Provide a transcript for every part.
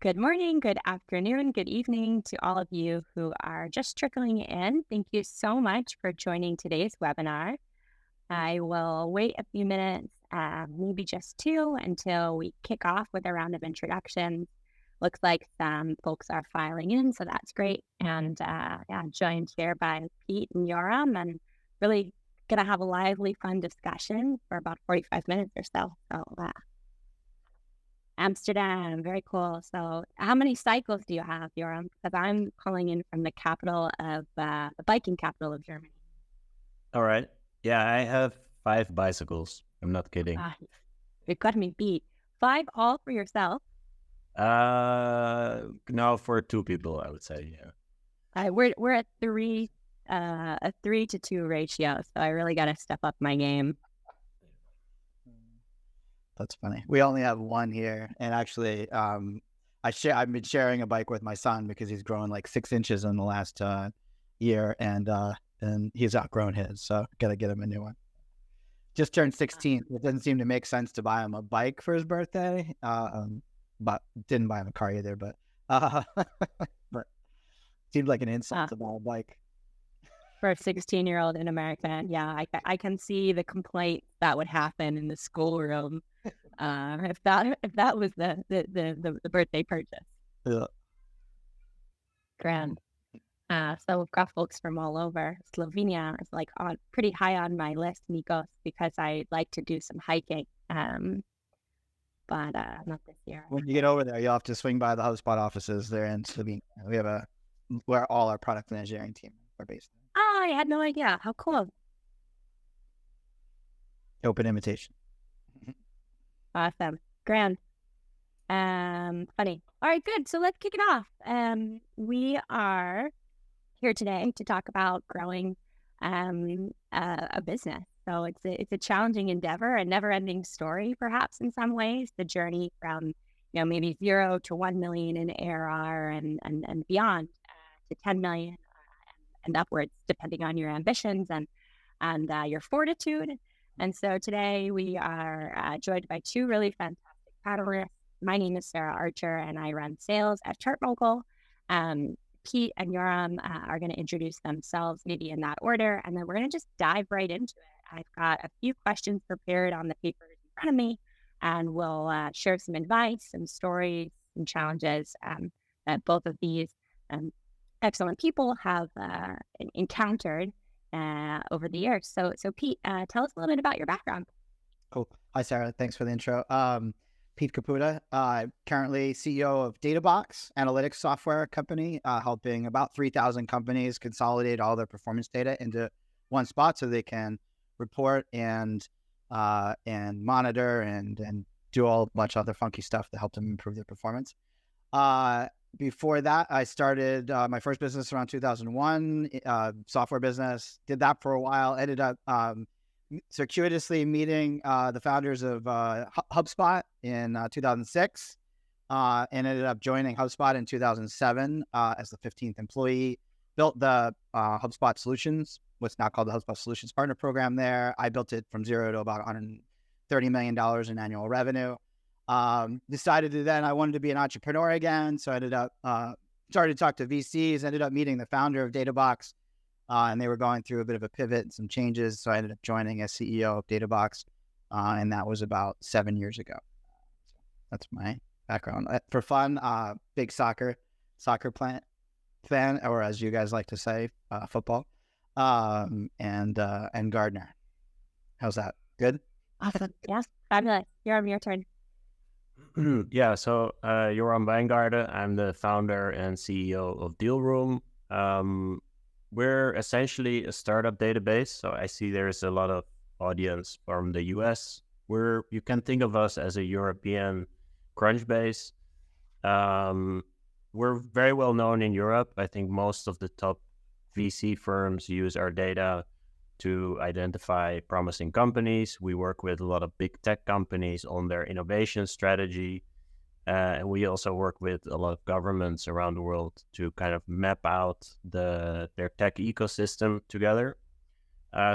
Good morning, good afternoon, good evening to all of you who are just trickling in. Thank you so much for joining today's webinar. I will wait a few minutes, maybe just two, until we kick off with a round of introductions. Looks like some folks are filing in, so that's great. And joined here by Pete and Yoram, and really going to have a lively, fun discussion for about 45 minutes or so. So Amsterdam, very cool. So how many cycles do you have, Yoram? Because I'm calling in from the capital of, the biking capital of Germany. All right. Yeah, I have 5 bicycles. I'm not kidding. You've got me beat. 5 all for yourself? No, for 2 people, I would say, yeah. We're at 3, a 3-to-2 ratio, so I really got to step up my game. That's funny. We only have 1 here, and actually, I've been sharing a bike with my son because he's grown like 6 inches in the last year, and he's outgrown his, so gotta get him a new one. Just turned 16. It doesn't seem to make sense to buy him a bike for his birthday, but didn't buy him a car either. But seemed like an insult to buy a bike for a 16-year-old in America. Yeah, I can see the complaint that would happen in the schoolroom if that was the birthday purchase. Yeah. Grand. So we've got folks from all over. Slovenia is like pretty high on my list, Nikos, because I like to do some hiking. But not this year. When you get over there, you'll have to swing by the HubSpot offices there in Slovenia. We have where all our product and engineering team are based. Oh, I had no idea. How cool. Open invitation. Awesome. Grand. Funny. All right, good. So let's kick it off. We are here today to talk about growing a business. So it's a challenging endeavor, a never-ending story, perhaps in some ways. The journey from maybe 0 to 1 million in ARR and beyond to 10 million and upwards, depending on your ambitions and your fortitude. And so today we are joined by 2 really fantastic panelists. My name is Sarah Archer, and I run sales at ChartMogul. Pete and Yoram are going to introduce themselves, maybe in that order, and then we're going to just dive right into it. I've got a few questions prepared on the papers in front of me, and we'll share some advice, some stories, some challenges that both of these excellent people have encountered over the years. So Pete, tell us a little bit about your background. Cool. Hi, Sarah. Thanks for the intro. Pete Caputa, currently CEO of Databox, analytics software company, helping about 3,000 companies consolidate all their performance data into one spot so they can report and monitor and do a bunch of other funky stuff to help them improve their performance. Before that, I started my first business around 2001, software business. Did that for a while. Ended up circuitously meeting the founders of HubSpot in 2006, and ended up joining HubSpot in 2007 as the 15th employee. Built the HubSpot Solutions, what's now called the HubSpot Solutions Partner Program there. I built it from 0 to about $130 million in annual revenue. Decided that then I wanted to be an entrepreneur again. So I ended up, started to talk to VCs, ended up meeting the founder of Databox, and they were going through a bit of a pivot and some changes. So I ended up joining as CEO of Databox, and that was about 7 years ago. So that's my background. For fun, big soccer fan, or as you guys like to say, football, and Gardner. How's that? Good? Awesome. Yes, fabulous. Yoram, your turn. Yeah, so Yoram Wijngaarde. I'm the founder and CEO of Dealroom. We're essentially a startup database, so I see there's a lot of audience from the US. You can think of us as a European Crunchbase. We're very well known in Europe. I think most of the top VC firms use our data to identify promising companies. We work with a lot of big tech companies on their innovation strategy. And we also work with a lot of governments around the world to kind of map out their tech ecosystem together.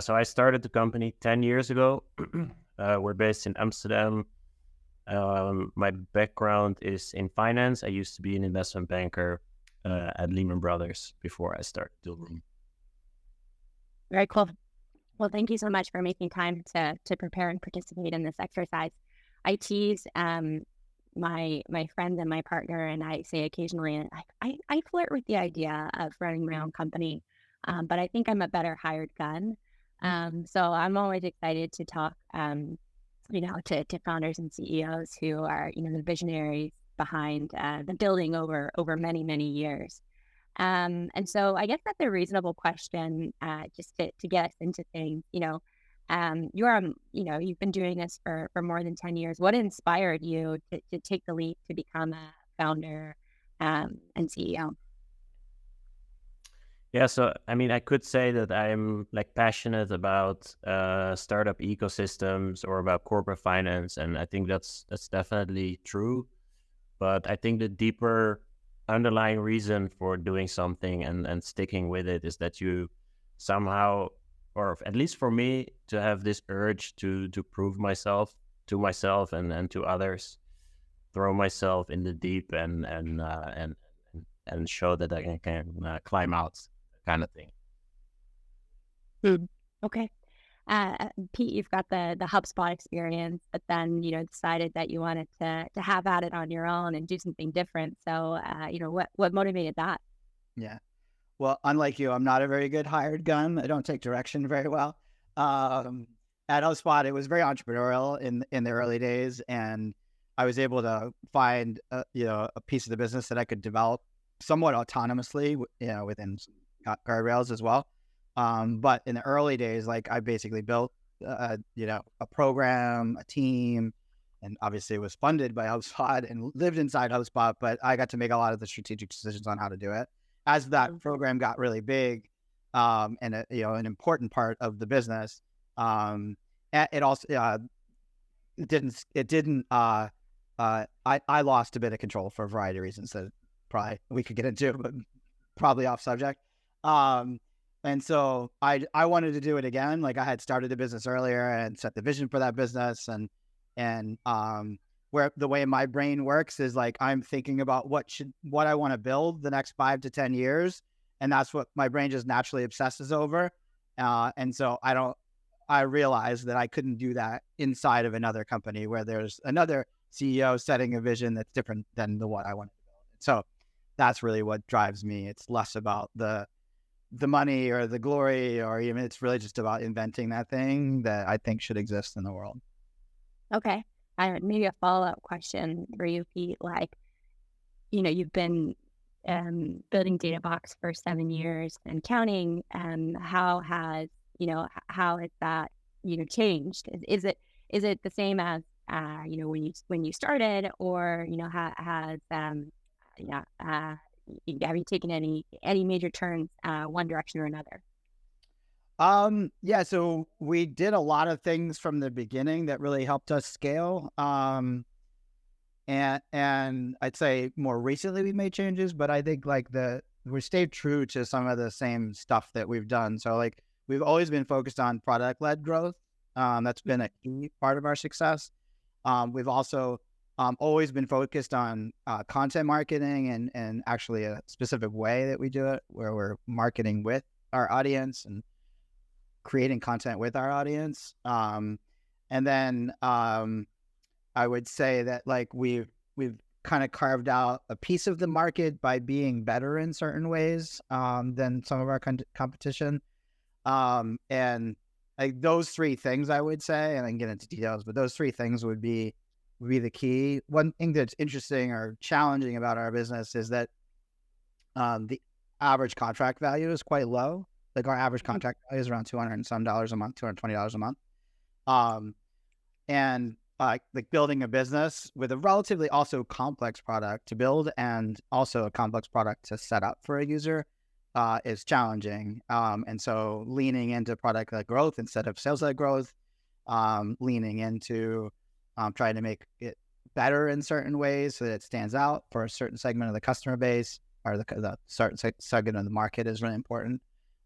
So I started the company 10 years ago. We're based in Amsterdam. My background is in finance. I used to be an investment banker at Lehman Brothers before I started Yoram. Very cool. Well, thank you so much for making time to prepare and participate in this exercise. I tease my friends and my partner, and I say occasionally, and I flirt with the idea of running my own company, but I think I'm a better hired gun. So I'm always excited to talk, to founders and CEOs who are, the visionaries behind the building over many, many years. And so I guess that's a reasonable question, just to get us into things. You've been doing this for more than 10 years. What inspired you to take the leap to become a founder and CEO? Yeah, so I could say that I'm passionate about startup ecosystems or about corporate finance, and I think that's definitely true. But I think the deeper underlying reason for doing something and sticking with it is that you somehow, or at least for me, to have this urge to prove myself to myself and to others, throw myself in the deep and show that I can climb out, kind of thing. Okay. Pete, you've got the HubSpot experience, but then, decided that you wanted to have at it on your own and do something different. So, what motivated that? Yeah. Well, unlike you, I'm not a very good hired gun. I don't take direction very well. At HubSpot, it was very entrepreneurial in the early days, and I was able to find a piece of the business that I could develop somewhat autonomously, within guardrails as well. But in the early days, I basically built, a program, a team, and obviously it was funded by HubSpot and lived inside HubSpot, but I got to make a lot of the strategic decisions on how to do it. As that program got really big, and an important part of the business, it also, I lost a bit of control for a variety of reasons that probably we could get into, but probably off subject. And so I wanted to do it again. I had started the business earlier and set the vision for that business, and where the way my brain works is I'm thinking about what I want to build the next 5 to 10 years. And that's what my brain just naturally obsesses over. And so I realized that I couldn't do that inside of another company where there's another CEO setting a vision that's different than the one I wanted to build. So that's really what drives me. It's less about the money or the glory, or even it's really just about inventing that thing that I think should exist in the world. Okay. Maybe a follow-up question for you, Pete. You've been building Databox for 7 years and counting. How has that changed? Is it the same as when you started, or have you taken any major turns one direction or another? Yeah, so we did a lot of things from the beginning that really helped us scale. And I'd say more recently we made changes, but I think we stayed true to some of the same stuff that we've done. So we've always been focused on product-led growth. That's been a key part of our success. We've also always been focused on content marketing and actually a specific way that we do it, where we're marketing with our audience and creating content with our audience. And then I would say that we've kind of carved out a piece of the market by being better in certain ways than some of our competition. And those three things, I would say, and I can get into details, but those three things would be the key. One thing that's interesting or challenging about our business is that the average contract value is quite low. Our average contract value is around $200 and some a month, $220 a month. And building a business with a relatively also complex product to build and also a complex product to set up for a user is challenging. And so leaning into product-led growth instead of sales-led growth, leaning into trying to make it better in certain ways so that it stands out for a certain segment of the customer base, or the certain segment of the market is really important.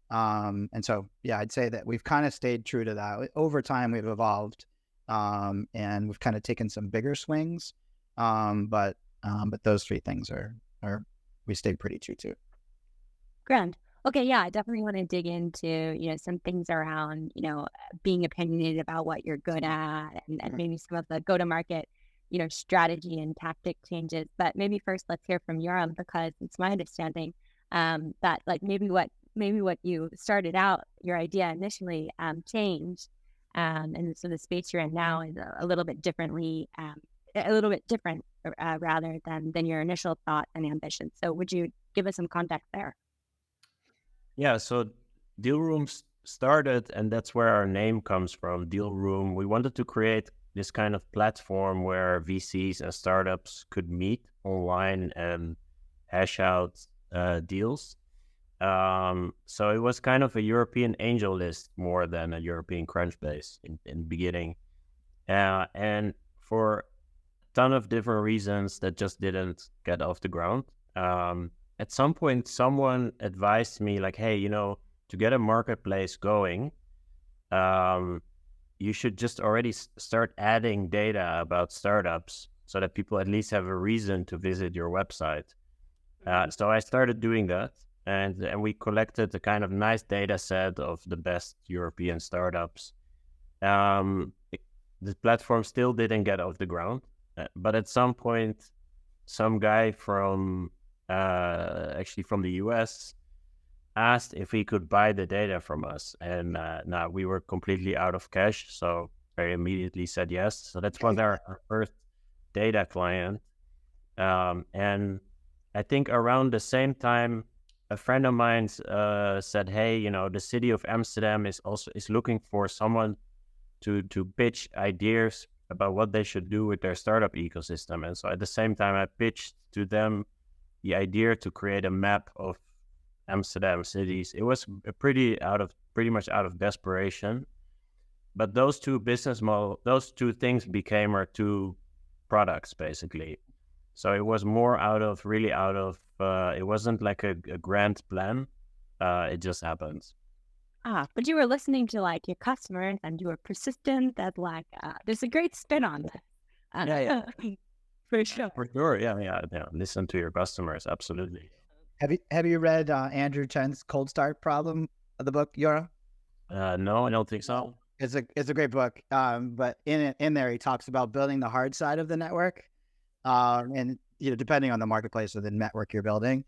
And so, yeah, I'd say that we've kind of stayed true to that. Over time, we've evolved and we've kind of taken some bigger swings. But those three things are we stayed pretty true to. Grand. Okay, yeah, I definitely want to dig into, some things around, being opinionated about what you're good at and maybe some of the go-to-market, strategy and tactic changes. But maybe first let's hear from Yoram, because it's my understanding that like maybe what you started out, your idea initially changed. And so the space you're in now is a little bit different rather than your initial thought and ambition. So would you give us some context there? Yeah, so Deal Room started, and that's where our name comes from, Deal Room. We wanted to create this kind of platform where VCs and startups could meet online and hash out deals. So it was kind of a European angel list more than a European Crunchbase in the beginning. And for a ton of different reasons that just didn't get off the ground. At some point, someone advised me like, hey, to get a marketplace going, you should just already start adding data about startups so that people at least have a reason to visit your website. So I started doing that, and we collected a kind of nice data set of the best European startups. The platform still didn't get off the ground, but at some point, some guy from the US asked if he could buy the data from us, and now we were completely out of cash, so I immediately said yes. So that was our first data client, and I think around the same time a friend of mine said, hey, the city of Amsterdam is looking for someone to pitch ideas about what they should do with their startup ecosystem. And so at the same time I pitched to them the idea to create a map of Amsterdam cities. It was pretty much out of desperation, but those two things became our two products basically. So it was more it wasn't like a grand plan. It just happened. But you were listening to like your customers, and you were persistent. That like there's a great spin on this. Yeah. For sure. For sure, yeah. Listen to your customers, absolutely. Have you read Andrew Chen's Cold Start Problem of the book, Yoram? No, I don't think so. It's a great book, but in there he talks about building the hard side of the network, and depending on the marketplace or the network you're building,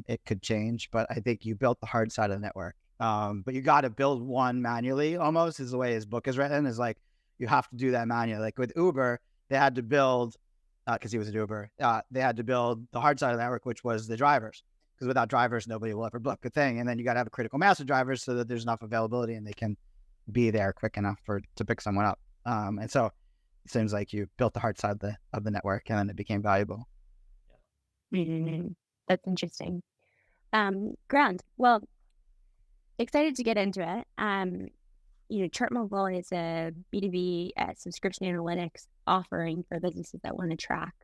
it could change. But I think you built the hard side of the network, but you got to build one manually. Almost is the way his book is written. Is like you have to do that manually. Like with Uber, they had to build. Because he was at Uber, they had to build the hard side of the network, which was the drivers. Because without drivers, nobody will ever book a thing. And then you got to have a critical mass of drivers so that there's enough availability and they can be there quick enough to pick someone up. And so it seems like you built the hard side of the network, and then it became valuable. Mm-hmm. That's interesting. Grand. Well, excited to get into it. ChartMogul is a B2B subscription analytics offering for businesses that want to track,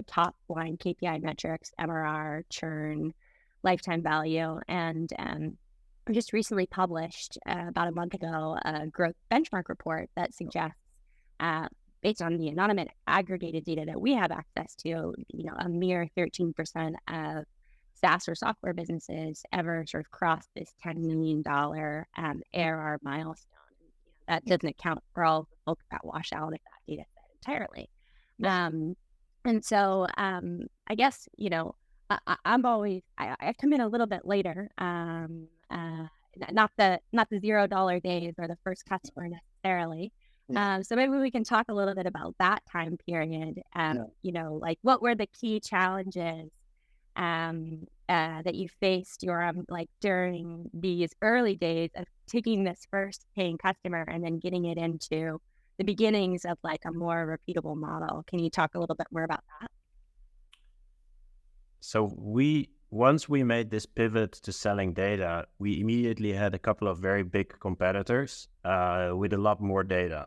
top line KPI metrics, MRR, churn, lifetime value. And we just recently published about a month ago a growth benchmark report that suggests, based on the anonymous aggregated data that we have access to, a mere 13% of SaaS or software businesses ever sort of cross this $10 million ARR milestone. That doesn't account for all the folks that wash out of that data set entirely. And so I guess, I'm always, I come in a little bit later, not the $0 days or the first customer necessarily. So maybe we can talk a little bit about that time period. Like what were the key challenges that you faced like during these early days of taking this first paying customer and then getting it into the beginnings of like a more repeatable model? Can you talk a little bit more about that? So once we made this pivot to selling data, we immediately had a couple of very big competitors with a lot more data,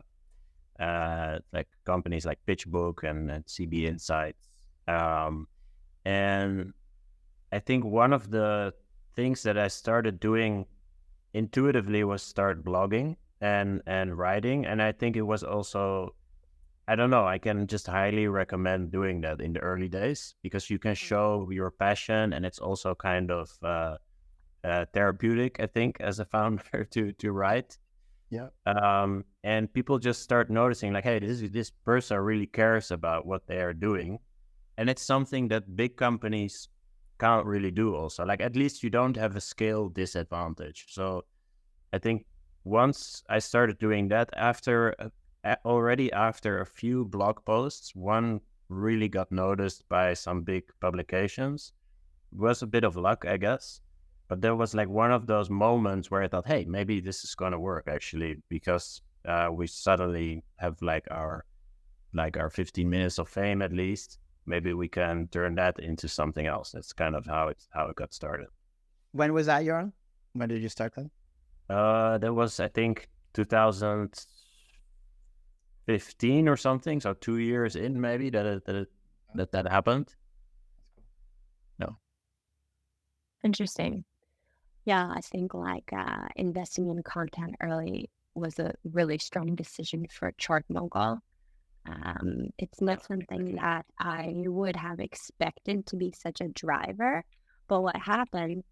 like companies like PitchBook and CB Insights. And I think one of the things that I started doing intuitively was start blogging. and writing. And I think it was also, I don't know, I can just highly recommend doing that in the early days, because you can show your passion, and it's also kind of therapeutic, I think, as a founder to write. Yeah. And people just start noticing, like, hey, this person really cares about what they are doing. And it's something that big companies can't really do also. Like, at least you don't have a scale disadvantage. So I think once I started doing that, already after a few blog posts, one really got noticed by some big publications. It was a bit of luck, I guess. But there was like one of those moments where I thought, hey, maybe this is going to work actually, because we suddenly have like our 15 minutes of fame at least. Maybe we can turn that into something else. That's kind of how it got started. When was that, Yoram? When did you start that? That was, I think, 2015 or something. So 2 years in, maybe that happened. No. Interesting. Yeah, I think like investing in content early was a really strong decision for ChartMogul. It's not something that I would have expected to be such a driver, but what happened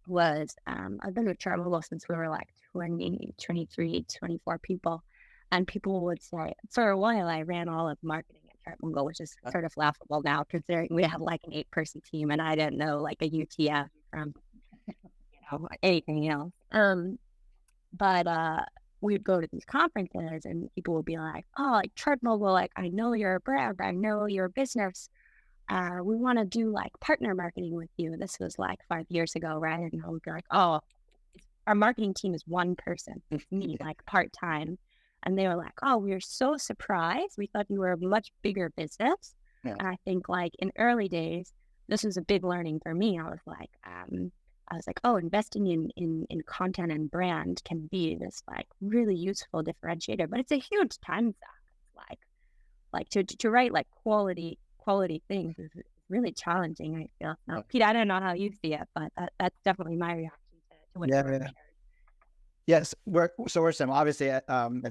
was I've been with ChartMogul since we were like 20, 23, 24 people, and people would say, for a while I ran all of marketing at ChartMogul, which is sort of laughable now considering we have like an 8-person team and I didn't know like a UTF from anything else. But we would go to these conferences and people would be like, oh, like ChartMogul, like I know you're a brand, I know you're a business. We want to do like partner marketing with you. This was like 5 years ago, right? And I would be like, oh, our marketing team is one person. It's me, like part-time. And they were like, oh, we were so surprised. We thought you were a much bigger business. Yeah. And I think like in early days, this was a big learning for me. I was like, oh, investing in content and brand can be this like really useful differentiator, but it's a huge time suck. It's like to write like quality things is really challenging, I feel. Now, Pete, I don't know how you see it, but that's definitely my reaction to what you shared. Yes, we're similar. Obviously, I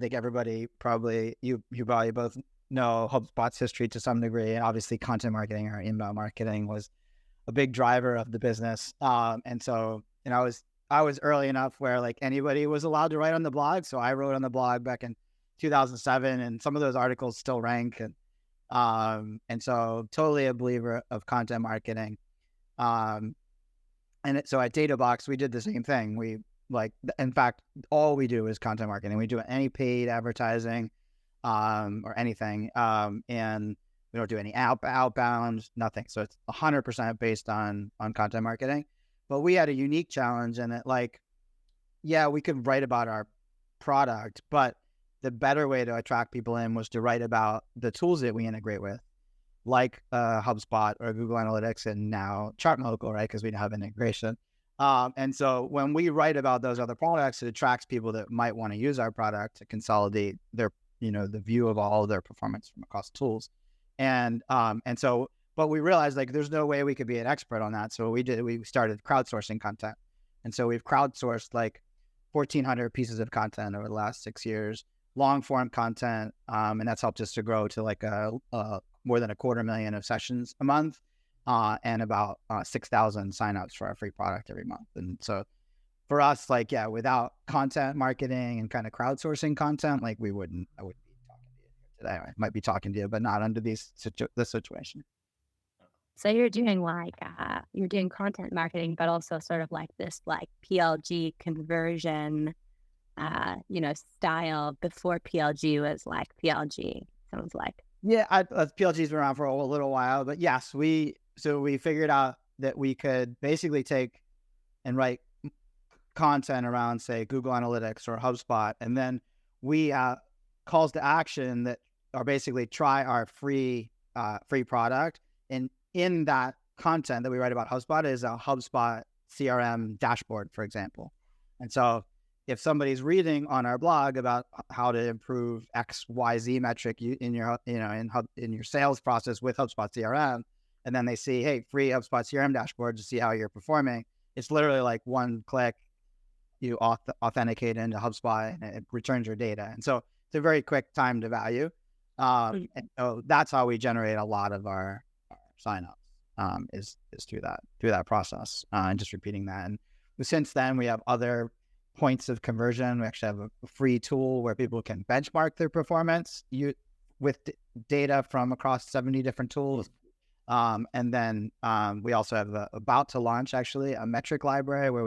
think everybody probably, you probably both know HubSpot's history to some degree, and obviously content marketing or inbound marketing was a big driver of the business. And so, I was early enough where like anybody was allowed to write on the blog. So I wrote on the blog back in 2007, and some of those articles still rank. And so totally a believer of content marketing. So at Databox, we did the same thing. We in fact, all we do is content marketing. We do any paid advertising, or anything. And we don't do any outbound, nothing. So it's 100% based on content marketing. But we had a unique challenge in that, like, yeah, we could write about our product, but the better way to attract people in was to write about the tools that we integrate with, like HubSpot or Google Analytics, and now ChartMogul, right? Because we have an integration. And so when we write about those other products, it attracts people that might want to use our product to consolidate their, the view of all of their performance from across tools. But we realized like there's no way we could be an expert on that. So we started crowdsourcing content. And so we've crowdsourced like 1,400 pieces of content over the last 6 years, long form content. And that's helped us to grow to like more than 250,000 of sessions a month, and about 6,000 signups for our free product every month. And so for us, like, yeah, without content marketing and kind of crowdsourcing content, like I wouldn't be talking to you today. I might be talking to you, but not under this situation. So you're doing like, you're doing content marketing, but also sort of like this like PLG conversion, style before PLG was like PLG. Sounds like. Yeah, PLG's been around for a little while, but yes, we figured out that we could basically take and write content around, say, Google Analytics or HubSpot, and then we calls to action that are basically try our free product. And in that content that we write about HubSpot is a HubSpot CRM dashboard, for example. And so if somebody's reading on our blog about how to improve XYZ metric in your sales process with HubSpot CRM, and then they see, hey, free HubSpot CRM dashboard to see how you're performing, it's literally like one click you authenticate into HubSpot and it returns your data. And so it's a very quick time to value. And so that's how we generate a lot of our signups, is through that process, and just repeating that. And since then, we have other points of conversion. We actually have a free tool where people can benchmark their performance with data from across 70 different tools. And then we also have about to launch actually a metric library where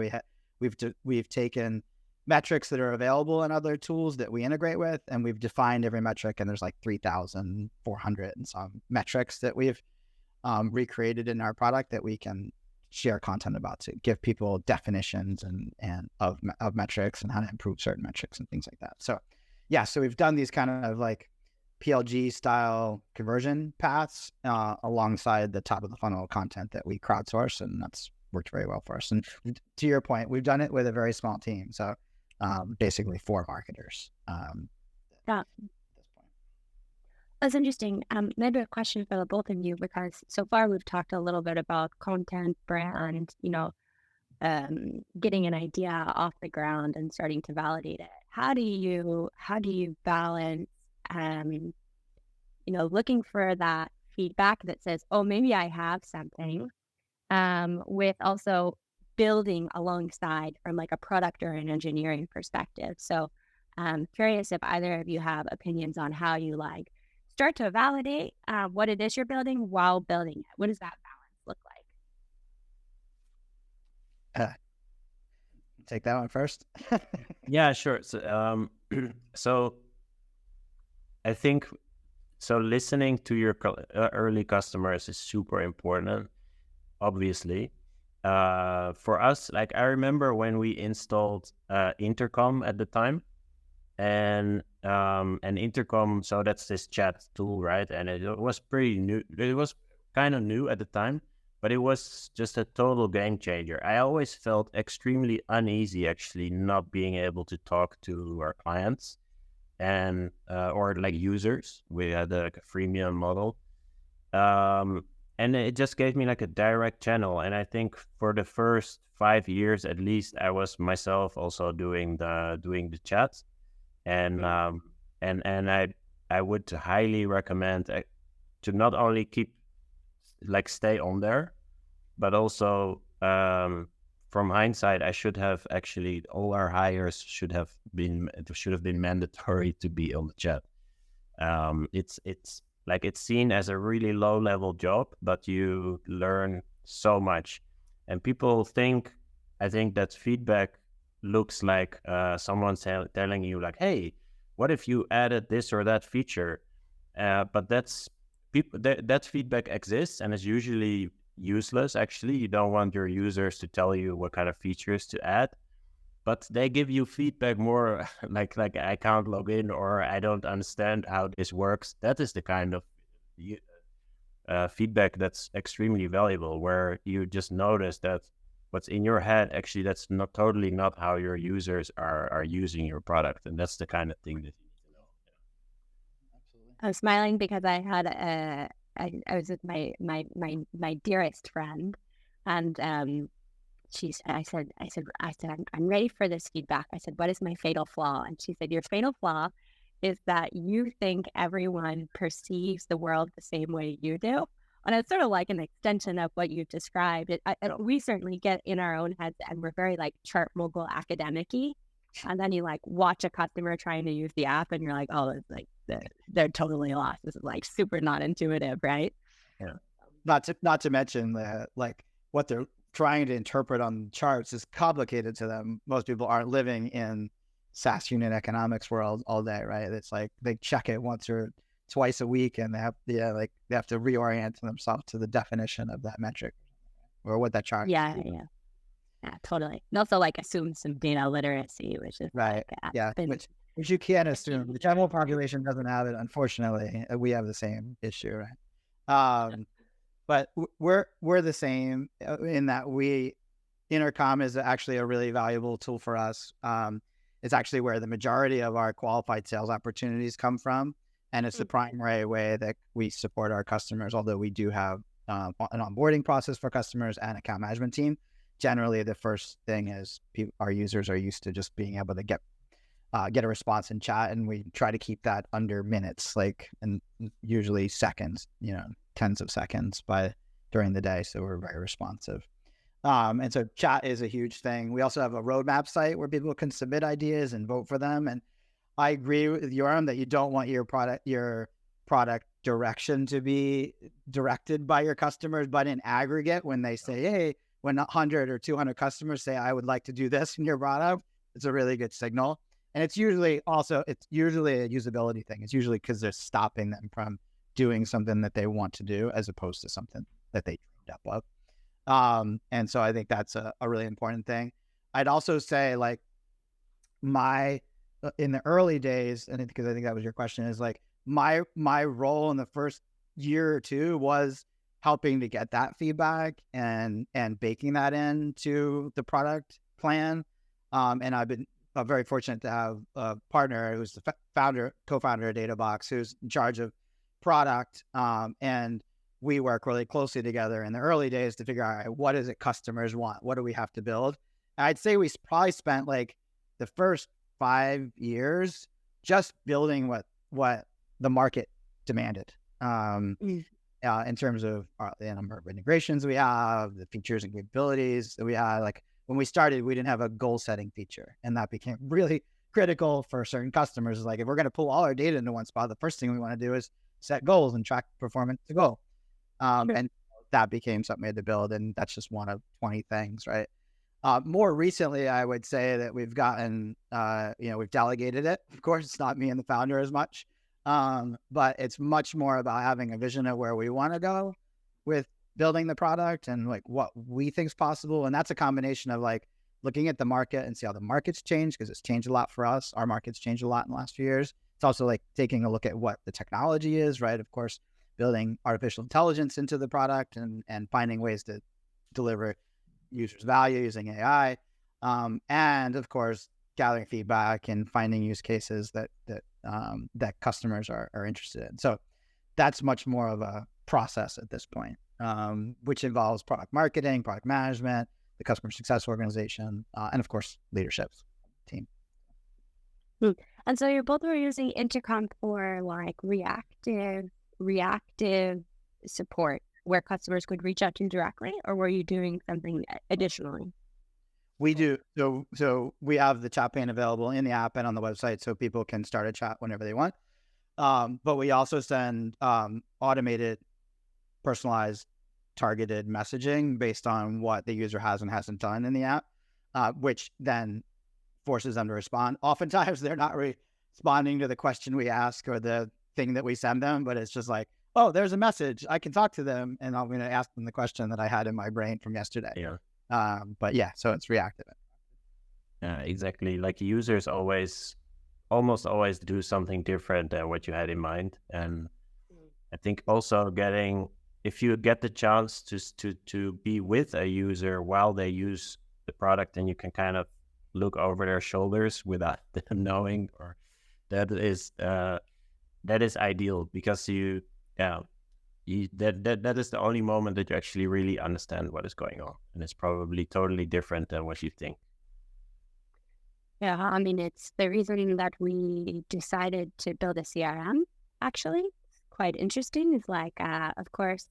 we've taken metrics that are available in other tools that we integrate with, and we've defined every metric, and there's like 3,400 and some metrics that we've recreated in our product that we can share content about to give people definitions and of metrics and how to improve certain metrics and things like that. So so we've done these kind of like PLG style conversion paths alongside the top of the funnel content that we crowdsource, and that's worked very well for us. And to your point, we've done it with a very small team. So basically 4 marketers. Yeah. That's interesting. Maybe a question for the both of you, because so far we've talked a little bit about content, brand, getting an idea off the ground and starting to validate it. How do you balance, looking for that feedback that says, oh, maybe I have something, with also building alongside from like a product or an engineering perspective. So I'm curious if either of you have opinions on how you start to validate what it is you're building while building it. What does that balance look like? Take that one first. Yeah, sure. So I think listening to your early customers is super important, obviously. For us, like I remember when we installed Intercom at the time, and Intercom, so that's this chat tool, right? And it was pretty new. It was kind of new at the time, but it was just a total game changer. I always felt extremely uneasy actually not being able to talk to our clients and or like users. We had a freemium model, and it just gave me like a direct channel. And I think for the first 5 years at least, I was myself also doing the chat. And I would highly recommend to not only stay on there, but also from hindsight, I should have actually all our hires should have been mandatory to be on the chat. It's seen as a really low level job, but you learn so much, and people I think that feedback looks like someone's telling you like, hey, what if you added this or that feature? But that feedback exists and is usually useless. Actually, you don't want your users to tell you what kind of features to add, but they give you feedback more like I can't log in, or I don't understand how this works. That is the kind of feedback that's extremely valuable, where you just notice that what's in your head, actually, that's not how your users are using your product. And that's the kind of thing that you need to know. Yeah. Absolutely. I'm smiling because I had I was with my dearest friend, and I said, I'm ready for this feedback. I said, what is my fatal flaw? And she said, your fatal flaw is that you think everyone perceives the world the same way you do. And it's sort of like an extension of what you've described. We certainly get in our own heads, and we're very like ChartMogul academic-y. And then you like watch a customer trying to use the app, and you're like, oh, it's like they're totally lost. This is like super not intuitive, right? Yeah. Not to mention like what they're trying to interpret on charts is complicated to them. Most people aren't living in SaaS unit economics world all day, right? It's like they check it once or twice a week, and they have to reorient themselves to the definition of that metric or what that chart. Yeah, totally. And also like assume some data literacy, which is right. Which you can't assume. The general population doesn't have it. Unfortunately, we have the same issue, right? But we're the same in that Intercom is actually a really valuable tool for us. It's actually where the majority of our qualified sales opportunities come from. And it's the primary way that we support our customers, although we do have an onboarding process for customers and account management team generally the first thing is our users are used to just being able to get a response in chat, and we try to keep that under minutes, and usually seconds, tens of seconds during the day. So we're very responsive. And so chat is a huge thing. We also have a roadmap site where people can submit ideas and vote for them. And I agree with Yoram that you don't want your product direction to be directed by your customers, but in aggregate, when they say, hey, when 100 or 200 customers say, I would like to do this in your product, it's a really good signal. And it's usually a usability thing. It's usually because they're stopping them from doing something that they want to do as opposed to something that they dreamed up of. And so I think that's a really important thing. I'd also say in the early days, and because I think that was your question, is my role in the first year or two was helping to get that feedback and baking that into the product plan. And I've been very fortunate to have a partner who's the co-founder of Databox, who's in charge of product. And we work really closely together in the early days to figure out, all right, what is it customers want? What do we have to build? And I'd say we probably spent the first 5 years just building what the market demanded. In terms of the number of integrations we have, the features and capabilities that we had. When we started, we didn't have a goal setting feature, and that became really critical for certain customers. If we're going to pull all our data into one spot, the first thing we want to do is set goals and track performance to goal. And that became something we had to build, and that's just one of 20 things, right? More recently, I would say that we've gotten, we've delegated it. Of course, it's not me and the founder as much, but it's much more about having a vision of where we want to go with building the product and what we think is possible. And that's a combination of looking at the market and see how the market's changed, because it's changed a lot for us. Our market's changed a lot in the last few years. It's also taking a look at what the technology is, right? Of course, building artificial intelligence into the product and finding ways to deliver users value using AI. And of course, gathering feedback and finding use cases that customers are interested in. So that's much more of a process at this point, which involves product marketing, product management, the customer success organization, and of course, leadership team. And so you both were using Intercom for reactive support where customers could reach out to you directly, or were you doing something additionally? We do. So we have the chat pane available in the app and on the website, so people can start a chat whenever they want. But we also send automated, personalized, targeted messaging based on what the user has and hasn't done in the app, which then forces them to respond. Oftentimes, they're not responding to the question we ask or the thing that we send them, but it's just oh, there's a message. I can talk to them, and I'm going to ask them the question that I had in my brain from yesterday. Yeah. But yeah, so it's reactive. Yeah, exactly. Users almost always do something different than what you had in mind. And I think also if you get the chance to be with a user while they use the product, and you can kind of look over their shoulders without them knowing, or that is ideal, because that is the only moment that you actually really understand what is going on, and it's probably totally different than what you think. Yeah, I mean, it's the reason that we decided to build a CRM. Actually, quite interesting. It's of course,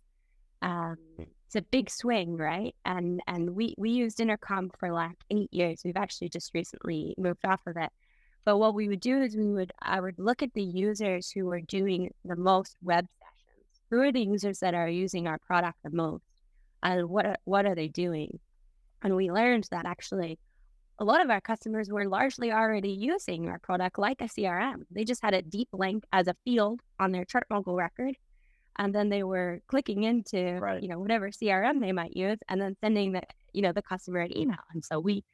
it's a big swing, right? And we used Intercom for 8 years. We've actually just recently moved off of it. But what we would do is I would look at the users who were doing the most web sessions. Who are the users that are using our product the most? And what are they doing? And we learned that actually a lot of our customers were largely already using our product like a CRM. They just had a deep link as a field on their ChartMogul record. And then they were clicking into, whatever CRM they might use, and then sending the customer an email. And so we,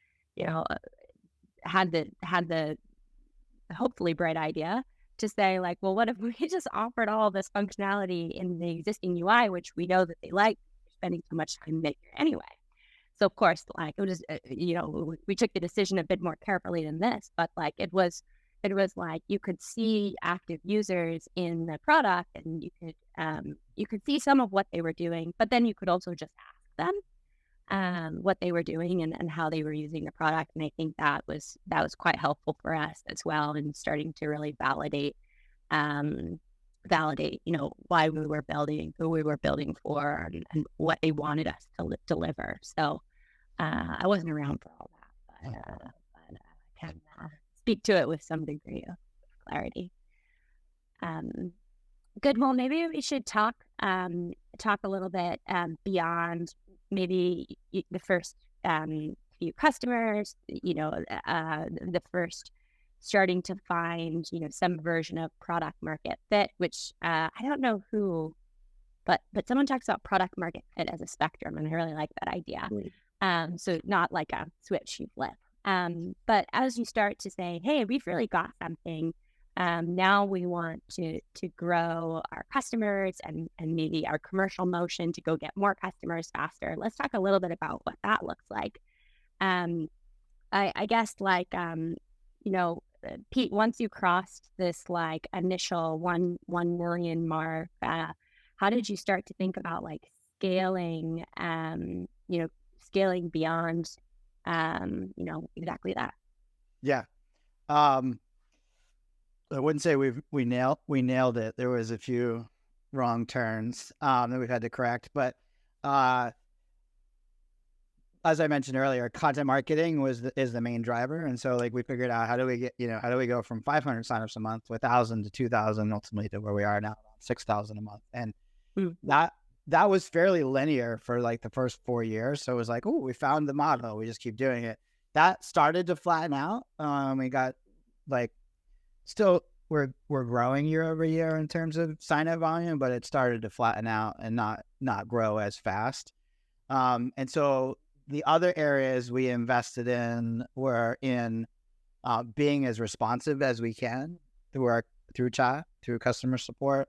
had the hopefully bright idea to say well, what if we just offered all this functionality in the existing UI, which we know that they like, spending so much time there anyway. So of course, it was, we took the decision a bit more carefully than this, but it was you could see active users in the product, and you could see some of what they were doing, but then you could also just ask them. what they were doing and how they were using the product. And I think that was quite helpful for us as well, in starting to really validate, why we were building, who we were building for, and what they wanted us to deliver. So I wasn't around for all that, but I can speak to it with some degree of clarity. Good. Well, maybe we should talk a little bit beyond maybe the first few customers, the first starting to find, some version of product market fit, which I don't know who, but someone talks about product market fit as a spectrum, and I really like that idea. So not like a switch you flip. But as you start to say, hey, we've really got something, now we want to grow our customers and maybe our commercial motion to go get more customers faster. Let's talk a little bit about what that looks like. I guess Pete, once you crossed this initial 1 million mark, how did you start to think about scaling, scaling beyond, exactly that? Yeah. I wouldn't say we nailed it. There was a few wrong turns that we've had to correct, but as I mentioned earlier, content marketing is the main driver, and so we figured out how do we go from 500 signups a month to 1,000 to 2,000, ultimately to where we are now, 6,000 a month, and that was fairly linear for the first 4 years. So it was we found the model, we just keep doing it. That started to flatten out. We got still we're growing year over year in terms of sign up volume, but it started to flatten out and not grow as fast. And so the other areas we invested in were in being as responsive as we can through chat, through customer support,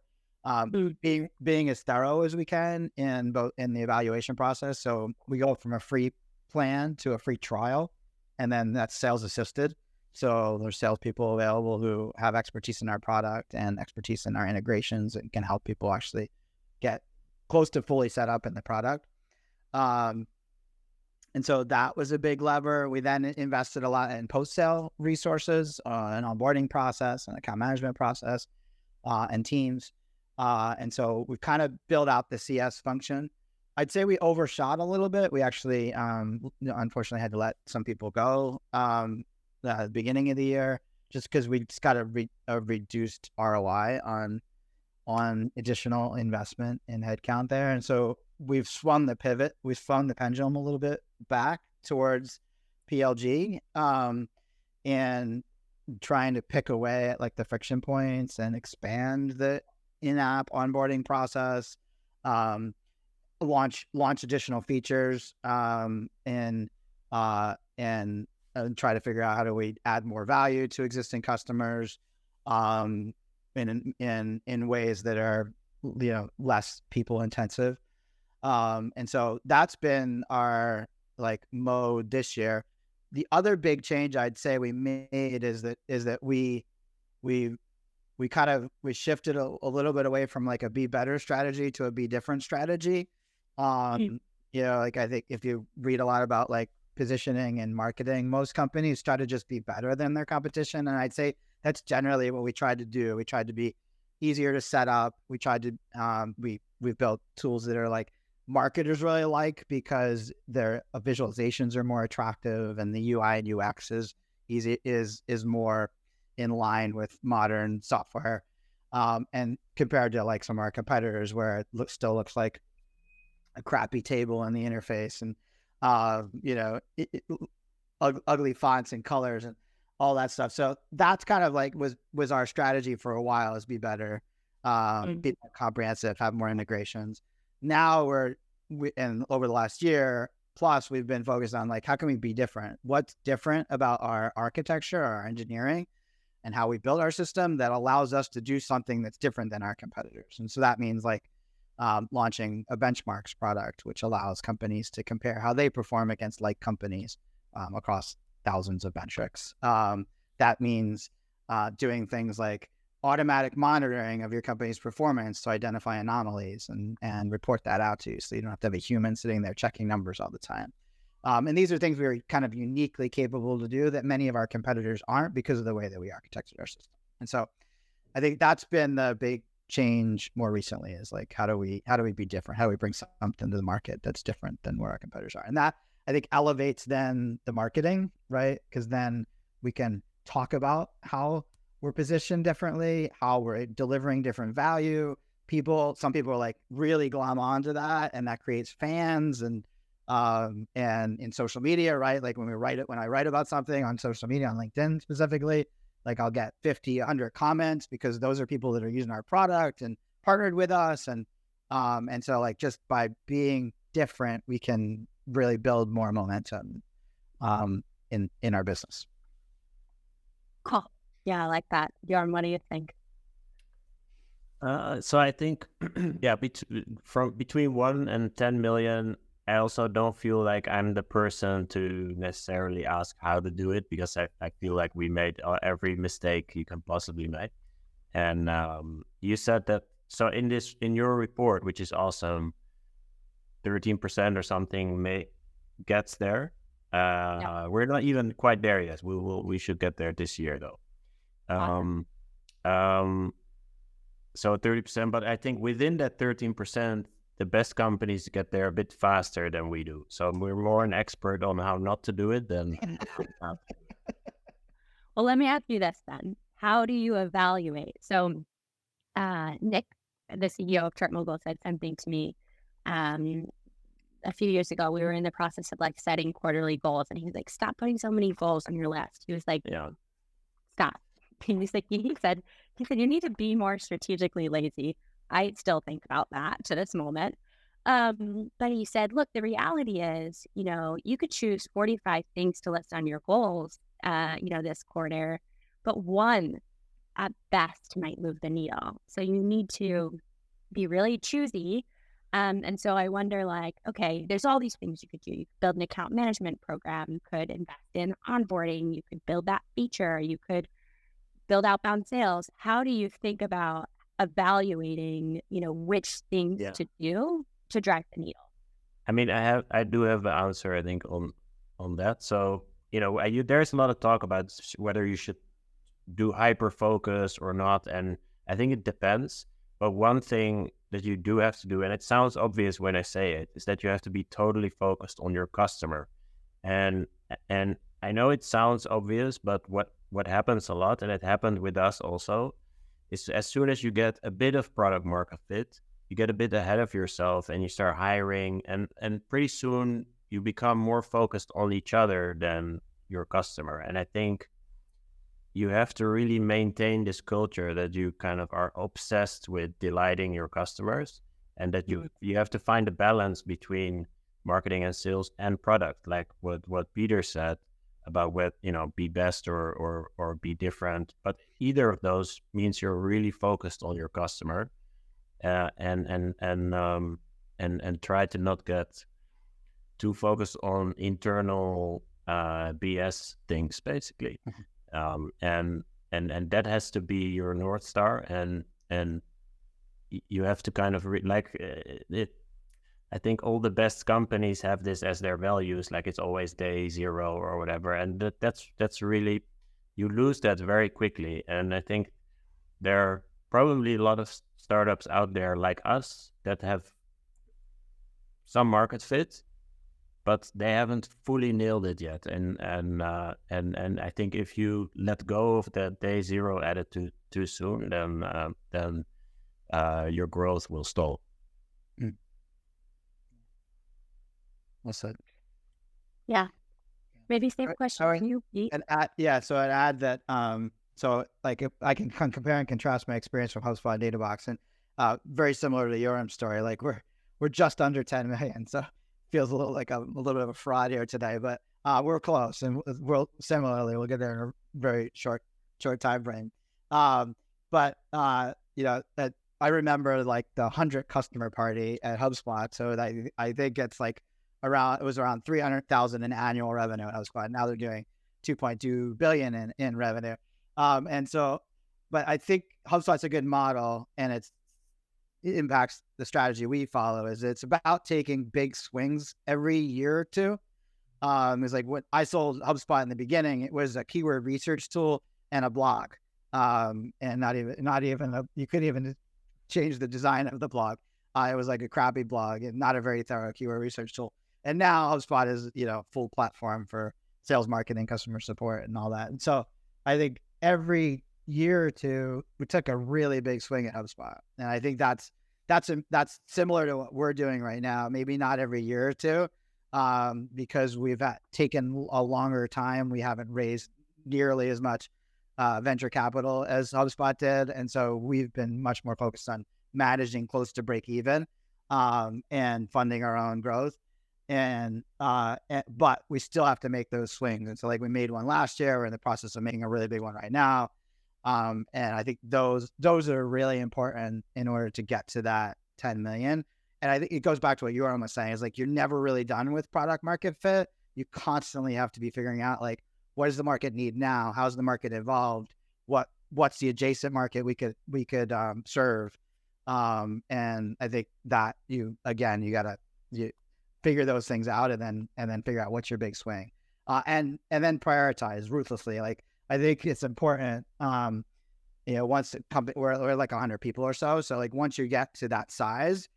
being as thorough as we can in the evaluation process. So we go from a free plan to a free trial, and then that's sales assisted. So there's salespeople available who have expertise in our product and expertise in our integrations and can help people actually get close to fully set up in the product. And so that was a big lever. We then invested a lot in post-sale resources, an onboarding process, an account management process, and teams. And so we've kind of built out the CS function. I'd say we overshot a little bit. We actually, unfortunately, had to let some people go at the beginning of the year, just because we just got a reduced ROI on additional investment in headcount there. And so we've swung the pendulum a little bit back towards PLG, and trying to pick away at the friction points and expand the in-app onboarding process, launch additional features, and try to figure out how do we add more value to existing customers, in ways that are less people intensive. And so that's been our mode this year. The other big change I'd say we made is that we shifted a little bit away from a be better strategy to a be different strategy. I think if you read a lot about positioning and marketing, most companies try to just be better than their competition. And I'd say that's generally what we tried to do. We tried to be easier to set up. We tried to, we've built tools that are marketers really because their visualizations are more attractive and the UI and UX is more in line with modern software. And compared to some of our competitors where it still looks like a crappy table in the interface and, ugly fonts and colors and all that stuff. So that's kind of was our strategy for a while, is be better, be more comprehensive, have more integrations. Now and over the last year plus, we've been focused on how can we be different? What's different about our architecture, our engineering, and how we build our system that allows us to do something that's different than our competitors? And so that means launching a benchmarks product, which allows companies to compare how they perform against companies across thousands of metrics. That means doing things like automatic monitoring of your company's performance to identify anomalies and report that out to you, so you don't have to have a human sitting there checking numbers all the time. And these are things we're kind of uniquely capable to do that many of our competitors aren't because of the way that we architected our system. And so I think that's been the big change more recently, is like, how do we be different? How do we bring something to the market that's different than where our competitors are? And that, I think, elevates then the marketing, right? Because then we can talk about how we're positioned differently, how we're delivering different value. Some people are like really glom onto that, and that creates fans. And in social media, right? Like when I write about something on social media, on LinkedIn specifically, like I'll get 50, 100 comments because those are people that are using our product and partnered with us. And so like just by being different, we can really build more momentum in our business. Cool. Yeah, I like that. Yoram, what do you think? So I think, between 1 and 10 million, I also don't feel like I'm the person to necessarily ask how to do it, because I feel like we made every mistake you can possibly make. And you said that, so in your report, which is awesome, 13% or something gets there. We're not even quite there yet. We should get there this year though. Awesome. So 30%, but I think within that 13%, the best companies get there a bit faster than we do. So we're more an expert on how not to do it than how to do it. Well, let me ask you this then. How do you evaluate? So Nick, the CEO of ChartMogul, said something to me a few years ago. We were in the process of like setting quarterly goals, and he was like, stop putting so many goals on your list. He was like, stop. And he's like, he said, you need to be more strategically lazy. I still think about that to this moment. But he said, look, the reality is, you could choose 45 things to list on your goals, this quarter, but one at best might move the needle. So you need to be really choosy. And so I wonder, like, okay, there's all these things you could do. You could build an account management program. You could invest in onboarding. You could build that feature. You could build outbound sales. How do you think about evaluating, which things to do to drive the needle? I mean, I do have an answer, I think, on that. So, there's a lot of talk about whether you should do hyper focus or not, and I think it depends. But one thing that you do have to do, and it sounds obvious when I say it, is that you have to be totally focused on your customer. And I know it sounds obvious, but what happens a lot, and it happened with us also, is as soon as you get a bit of product market fit, you get a bit ahead of yourself and you start hiring, and pretty soon you become more focused on each other than your customer. And I think you have to really maintain this culture that you kind of are obsessed with delighting your customers, and that you have to find a balance between marketing and sales and product, like what Peter said about what, be best or be different. But either of those means you're really focused on your customer, and try to not get too focused on internal BS things, basically. And that has to be your North Star, and you have to kind of I think all the best companies have this as their values, like it's always day zero or whatever. And that's really, you lose that very quickly. And I think there are probably a lot of startups out there like us that have some market fit, but they haven't fully nailed it yet. And I think if you let go of that day zero attitude too soon, then your growth will stall. Well said. Yeah. Maybe same question for you, Pete. And so I'd add that, so like if I can compare and contrast my experience from HubSpot and Databox, and very similar to Yoram's story, like we're just under 10 million. So feels a little like a little bit of a fraud here today, but we're close, and we'll get there in a very short time frame. But that I remember like the 100 customer party at HubSpot. So that I think it's like it was around 300,000 in annual revenue at HubSpot. Now they're doing 2.2 billion in revenue. And so, but I think HubSpot's a good model, and it impacts the strategy we follow. Is it's about taking big swings every year or two, It was like what I sold HubSpot in the beginning. It was a keyword research tool and a blog. And not even you couldn't even change the design of the blog. It was like a crappy blog and not a very thorough keyword research tool. And now HubSpot is, full platform for sales, marketing, customer support, and all that. And so I think every year or two, we took a really big swing at HubSpot. And I think that's similar to what we're doing right now. Maybe not every year or two, because we've taken a longer time. We haven't raised nearly as much venture capital as HubSpot did. And so we've been much more focused on managing close to break even, and funding our own growth. But we still have to make those swings. And so like we made one last year, we're in the process of making a really big one right now. And I think those are really important in order to get to that 10 million. And I think it goes back to what Yoram was saying, is like, you're never really done with product market fit. You constantly have to be figuring out like, what does the market need now? How's the market evolved? What's the adjacent market we could serve? And I think that you gotta figure those things out and then figure out what's your big swing, and then prioritize ruthlessly. Like, I think it's important, once the company, we're like 100 people or so. So like once you get to that size,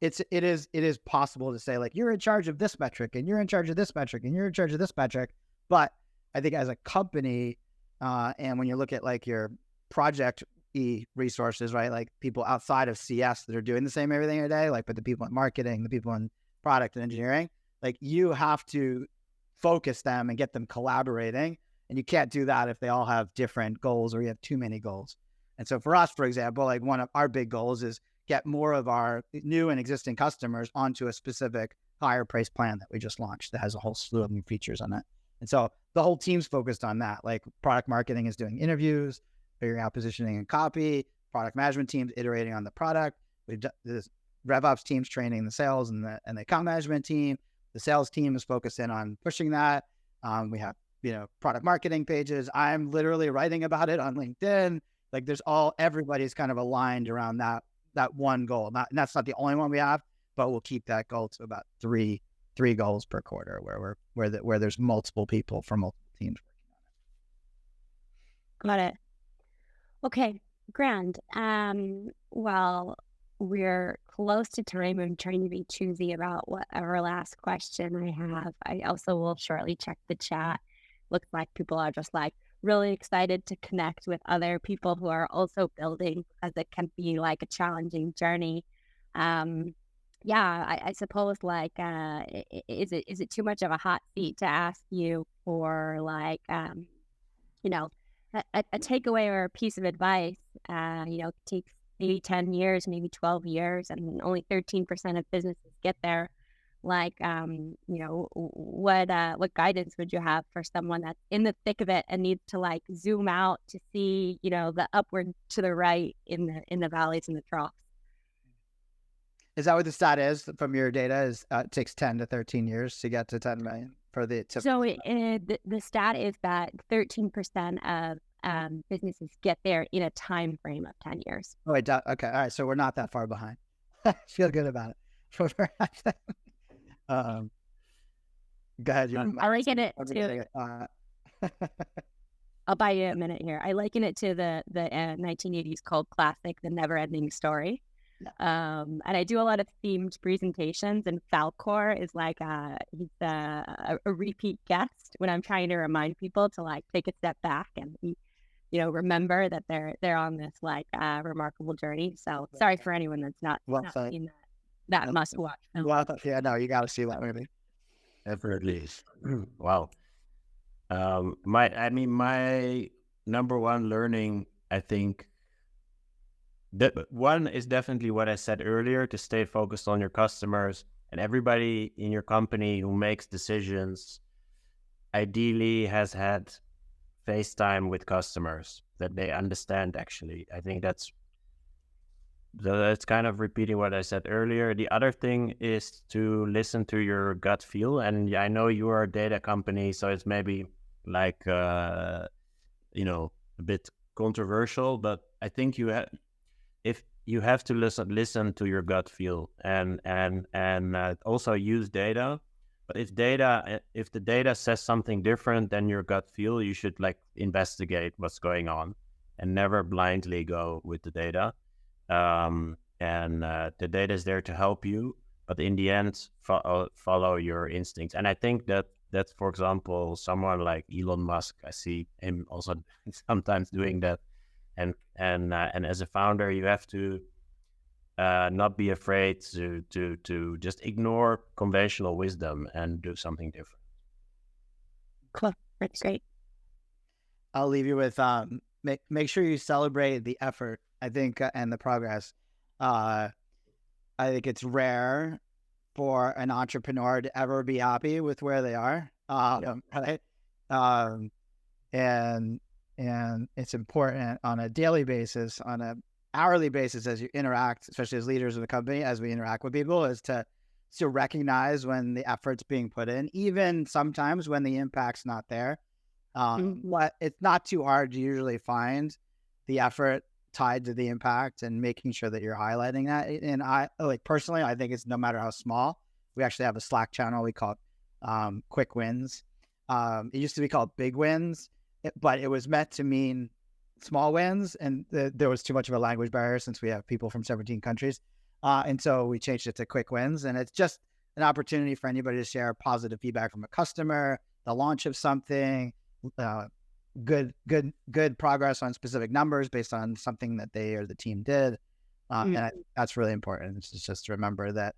it is possible to say like, you're in charge of this metric and you're in charge of this metric and you're in charge of this metric. But I think as a company, and when you look at like your project resources, right? Like people outside of CS that are doing the same everything every day, like, but the people in marketing, the people in product and engineering, like you have to focus them and get them collaborating. And you can't do that if they all have different goals or you have too many goals. And so for us, for example, like one of our big goals is get more of our new and existing customers onto a specific higher price plan that we just launched that has a whole slew of new features on it. And so the whole team's focused on that. Like product marketing is doing interviews, figuring out positioning and copy, product management teams iterating on the product. We've done this RevOps teams training the sales and the account management team. The sales team is focused in on pushing that. We have, product marketing pages. I'm literally writing about it on LinkedIn. Like everybody's kind of aligned around that one goal. And that's not the only one we have, but we'll keep that goal to about three goals per quarter where there's multiple people from multiple teams working on it. Got it. Okay, grand. Well, we're close to time. I'm trying to be choosy about whatever last question I have. I also will shortly check the chat. Looks like people are just like really excited to connect with other people who are also building, because it can be like a challenging journey. I suppose like, is it too much of a hot seat to ask you for like, a takeaway or a piece of advice? It takes maybe 10 years, maybe 12 years, and only 13% of businesses get there. Like, what guidance would you have for someone that's in the thick of it and needs to like zoom out to see, the upward to the right in the valleys and the troughs? Is that what the stat is from your data? Is it takes 10 to 13 years to get to 10 million for the tip? So the stat is that 13% of businesses get there in a time frame of 10 years. Oh, okay. All right. So we're not that far behind. I feel good about it. Go ahead. I liken it to. I'll buy you a minute here. I liken it to the 1980s cult classic, The Never Ending Story. And I do a lot of themed presentations, and Falcor is like he's a repeat guest when I'm trying to remind people to like take a step back and remember that they're on this like remarkable journey. So sorry for anyone that's not seen that must watch. Well, yeah, no, you got to see that movie. Definitely. Wow. My number one learning, I think, that one is definitely what I said earlier, to stay focused on your customers, and everybody in your company who makes decisions ideally has had face time with customers that they understand. Actually, I think that's kind of repeating what I said earlier. The other thing is to listen to your gut feel. And I know you are a data company, so it's maybe like, a bit controversial, but I think if you have to listen to your gut feel and also use data, But if the data says something different than your gut feel, you should like investigate what's going on and never blindly go with the data. The data is there to help you, but in the end, follow your instincts. And I think that's, for example, someone like Elon Musk, I see him also sometimes doing that. And as a founder, you have to not be afraid to just ignore conventional wisdom and do something different. Cool. That's great. I'll leave you with make sure you celebrate the effort, I think, and the progress. I think it's rare for an entrepreneur to ever be happy with where they are, right? And it's important on a daily basis, on a hourly basis, as you interact, especially as leaders of the company, as we interact with people, is to recognize when the effort's being put in, even sometimes when the impact's not there. But it's not too hard to usually find the effort tied to the impact and making sure that you're highlighting that. And I personally, I think it's no matter how small. We actually have a Slack channel we call it Quick Wins. It used to be called Big Wins, but it was meant to mean small wins, and there was too much of a language barrier since we have people from 17 countries. And so we changed it to Quick Wins, and it's just an opportunity for anybody to share positive feedback from a customer, the launch of something, good progress on specific numbers based on something that they or the team did. And that's really important. It's just to remember that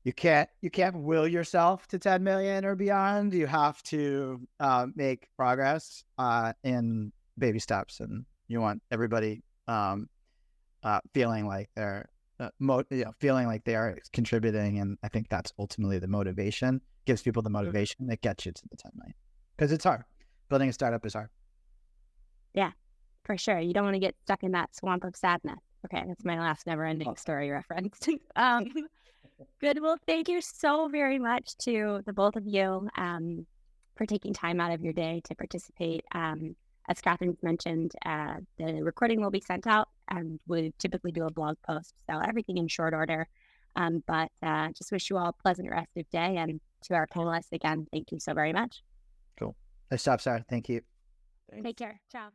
you can't will yourself to 10 million or beyond. You have to make progress in baby steps, and you want everybody feeling like they're feeling like they are contributing. And I think that's ultimately the motivation. Gives people the motivation that gets you to the 10 million, because it's hard. Building a startup is hard. Yeah, for sure. You don't want to get stuck in that swamp of sadness. Okay, that's my last never-ending story reference. Good. Well, thank you so very much to the both of you for taking time out of your day to participate. As Catherine mentioned, the recording will be sent out, and we typically do a blog post, so everything in short order. But just wish you all a pleasant rest of the day, and to our panelists again, thank you so very much. Cool. Nice job, Sarah. Thank you. Take care. Ciao.